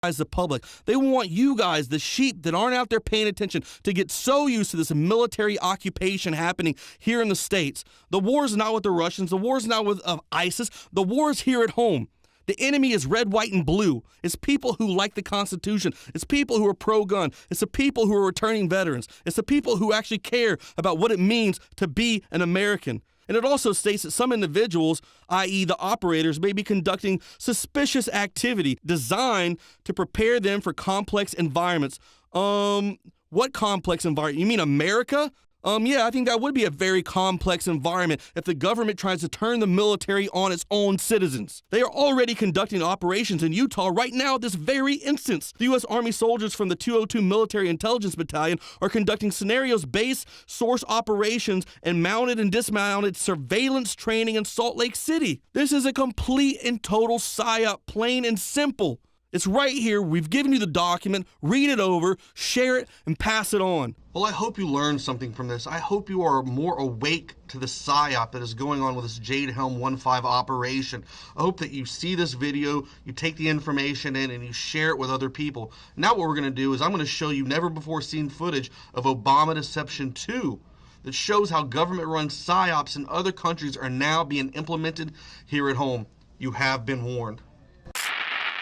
the public. They want you guys, the sheep that aren't out there paying attention, to get so used to this military occupation happening here in the States. The war is not with the Russians. The war is not with ISIS. The war is here at home. The enemy is red, white, and blue. It's people who like the Constitution. It's people who are pro-gun. It's the people who are returning veterans. It's the people who actually care about what it means to be an American. And it also states that some individuals, i.e. the operators, may be conducting suspicious activity designed to prepare them for complex environments. What complex environment? You mean America? Yeah, I think that would be a very complex environment if the government tries to turn the military on its own citizens. They are already conducting operations in Utah right now at this very instance. The U.S. Army soldiers from the 202 Military Intelligence Battalion are conducting scenarios-based source operations and mounted and dismounted surveillance training in Salt Lake City. This is a complete and total psyop, plain and simple. It's right here. We've given you the document. Read it over, share it, and pass it on. Well, I hope you learned something from this. I hope you are more awake to the psyop that is going on with this Jade Helm 1-5 operation. I hope that you see this video, you take the information in, and you share it with other people. Now what we're going to do is I'm going to show you never-before-seen footage of Obama Deception 2 that shows how government-run psyops in other countries are now being implemented here at home. You have been warned.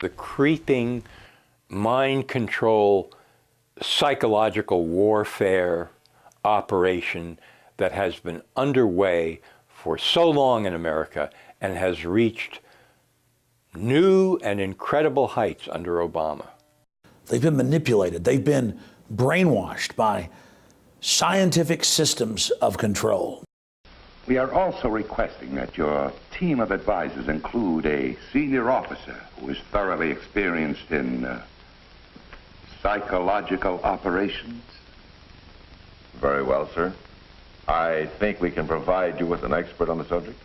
The creeping mind control, psychological warfare operation that has been underway for so long in America and has reached new and incredible heights under Obama. They've been manipulated. They've been brainwashed by scientific systems of control. We are also requesting that your team of advisors include a senior officer who is thoroughly experienced in psychological operations. Very well, sir. I think we can provide you with an expert on the subject.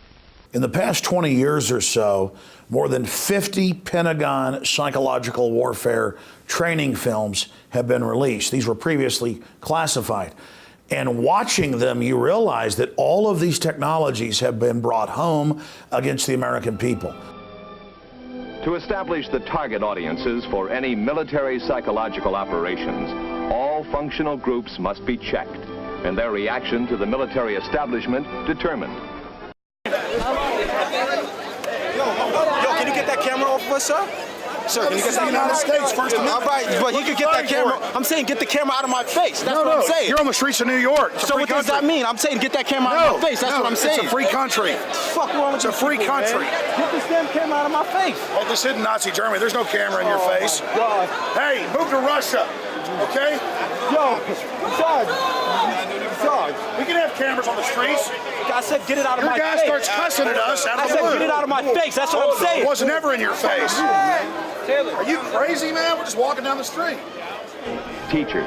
In the past 20 years or so, more than 50 Pentagon psychological warfare training films have been released. These were previously classified. And watching them, you realize that all of these technologies have been brought home against the American people. To establish the target audiences for any military psychological operations, all functional groups must be checked and their reaction to the military establishment determined. Yo, can you get that camera off of us, sir? Sir, can you get that camera? United States, first of all. All right, but you can get that camera. I'm saying get the camera out of my face. That's what I'm saying. You're on the streets of New York. So what does that mean? I'm saying get that camera out of my face. That's what I'm saying. It's a free country. Fuck wrong with It's a free country. Get this damn camera out of my face. Oh, this isn't Nazi Germany. There's no camera in your face. God. Hey, move to Russia, okay? Yo, Sarge. We can have cameras on the streets. I said get it out of my face. Your guy starts cussing at us out of the I blue. said get it out of my face. That's what I'm saying. It was never in your face. Taylor. Are you crazy, man? We're just walking down the street. Teachers,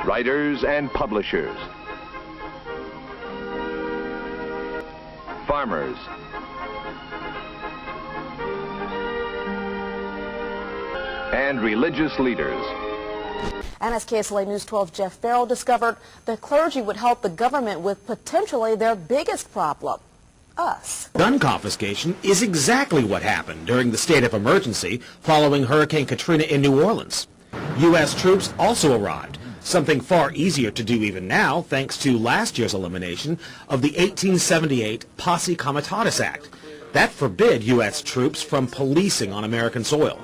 writers and publishers, farmers, and religious leaders. And as KSLA News 12 Jeff Farrell discovered, the clergy would help the government with potentially their biggest problem, us. Gun confiscation is exactly what happened during the state of emergency following Hurricane Katrina in New Orleans. U.S. troops also arrived, something far easier to do even now thanks to last year's elimination of the 1878 Posse Comitatus Act. That forbid U.S. troops from policing on American soil.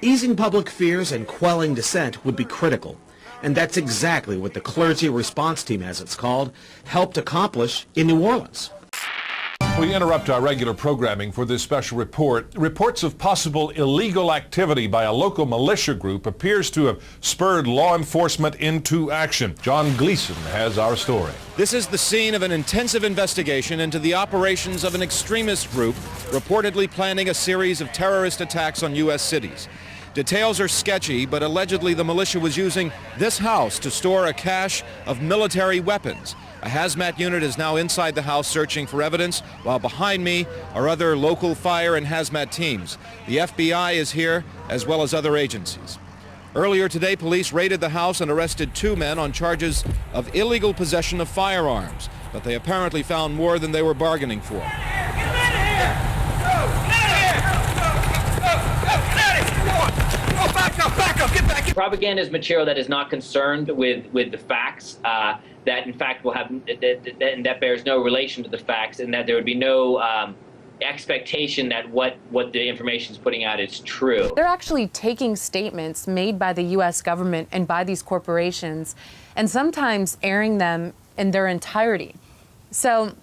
Easing public fears and quelling dissent would be critical, and that's exactly what the Clergy Response Team, as it's called, helped accomplish in New Orleans. We interrupt our regular programming for this special report. Reports of possible illegal activity by a local militia group appears to have spurred law enforcement into action. John Gleason has our story. This is the scene of an intensive investigation into the operations of an extremist group reportedly planning a series of terrorist attacks on U.S. cities. Details are sketchy, but allegedly the militia was using this house to store a cache of military weapons. A hazmat unit is now inside the house searching for evidence, while behind me are other local fire and hazmat teams. The FBI is here, as well as other agencies. Earlier today, police raided the house and arrested 2 men on charges of illegal possession of firearms. but they apparently found more than they were bargaining for. Propaganda is material that is not concerned with the facts, that in fact will have that bears no relation to the facts, and that there would be no expectation that what the information is putting out is true. They're actually taking statements made by the U.S. government and by these corporations, and sometimes airing them in their entirety. So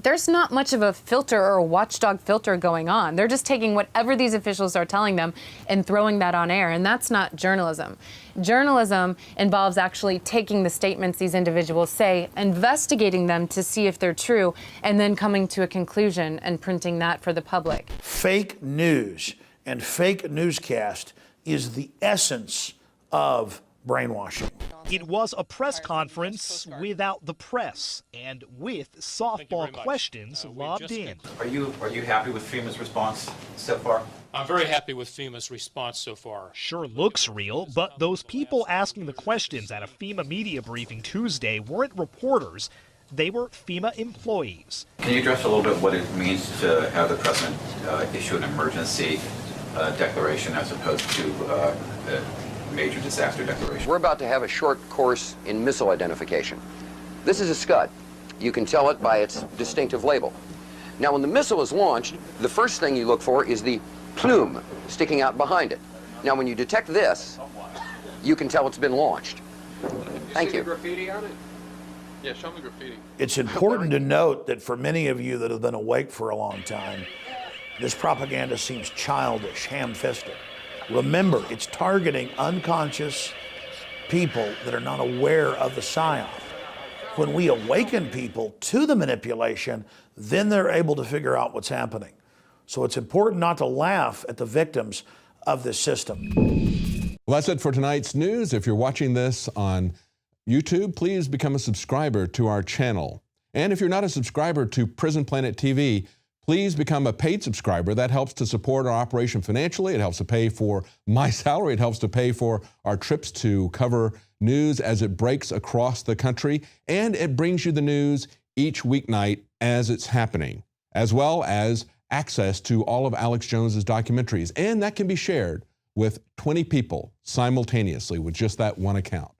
there's not much of a filter or a watchdog filter going on. They're just taking whatever these officials are telling them and throwing that on air, and that's not journalism. Journalism involves actually taking the statements these individuals say, investigating them to see if they're true, and then coming to a conclusion and printing that for the public. Fake news and fake newscast is the essence of brainwashing. It was a press conference without the press and with softball questions lobbed in. Are you happy with FEMA's response so far? I'm very happy with FEMA's response so far. Sure looks real, but those people asking the questions at a FEMA media briefing Tuesday weren't reporters. They were FEMA employees. Can you address a little bit what it means to have the president issue an emergency declaration as opposed to major disaster declaration? We're about to have a short course in missile identification. This is a Scud. You can tell it by its distinctive label. Now, when the missile is launched, the first thing you look for is the plume sticking out behind it. Now, when you detect this, you can tell it's been launched. Thank you. Graffiti on it? Yeah, show me graffiti. It's important to note that for many of you that have been awake for a long time, this propaganda seems childish, ham-fisted. Remember, it's targeting unconscious people that are not aware of the psyop. When we awaken people to the manipulation, then they're able to figure out what's happening. So it's important not to laugh at the victims of this system. Well, that's it for tonight's news. If you're watching this on YouTube, please become a subscriber to our channel. And if you're not a subscriber to Prison Planet TV, please become a paid subscriber. That helps to support our operation financially. It helps to pay for my salary. It helps to pay for our trips to cover news as it breaks across the country. And it brings you the news each weeknight as it's happening, as well as access to all of Alex Jones's documentaries. And that can be shared with 20 people simultaneously with just that one account.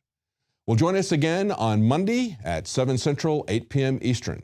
Well, join us again on Monday at 7 Central, 8 p.m. Eastern.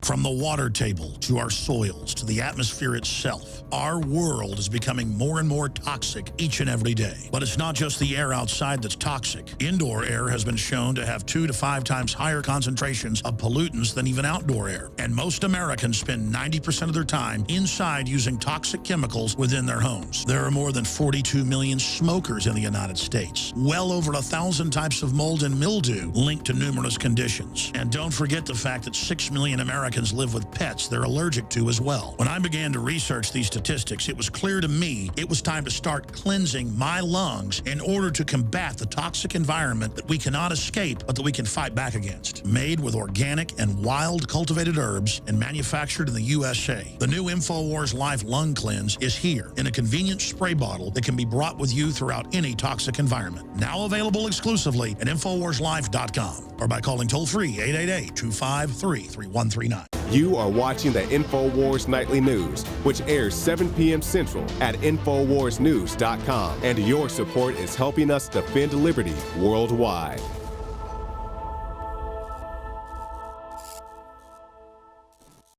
From the water table to our soils to the atmosphere itself, our world is becoming more and more toxic each and every day. But it's not just the air outside that's toxic. Indoor air has been shown to have 2 to 5 times higher concentrations of pollutants than even outdoor air. And most Americans spend 90% of their time inside using toxic chemicals within their homes. There are more than 42 million smokers in the United States. Well over 1,000 types of mold and mildew linked to numerous conditions. And don't forget the fact that 6 million Americans live with pets they're allergic to as well. When I began to research these statistics, it was clear to me it was time to start cleansing my lungs in order to combat the toxic environment that we cannot escape, but that we can fight back against. Made with organic and wild cultivated herbs and manufactured in the USA, the new INFOWARS Life Lung Cleanse is here in a convenient spray bottle that can be brought with you throughout any toxic environment. Now available exclusively at InfoWarsLife.com or by calling toll-free 888-253-3139. You are watching the InfoWars Nightly News, which airs 7 p.m. Central at InfoWarsNews.com. And your support is helping us defend liberty worldwide.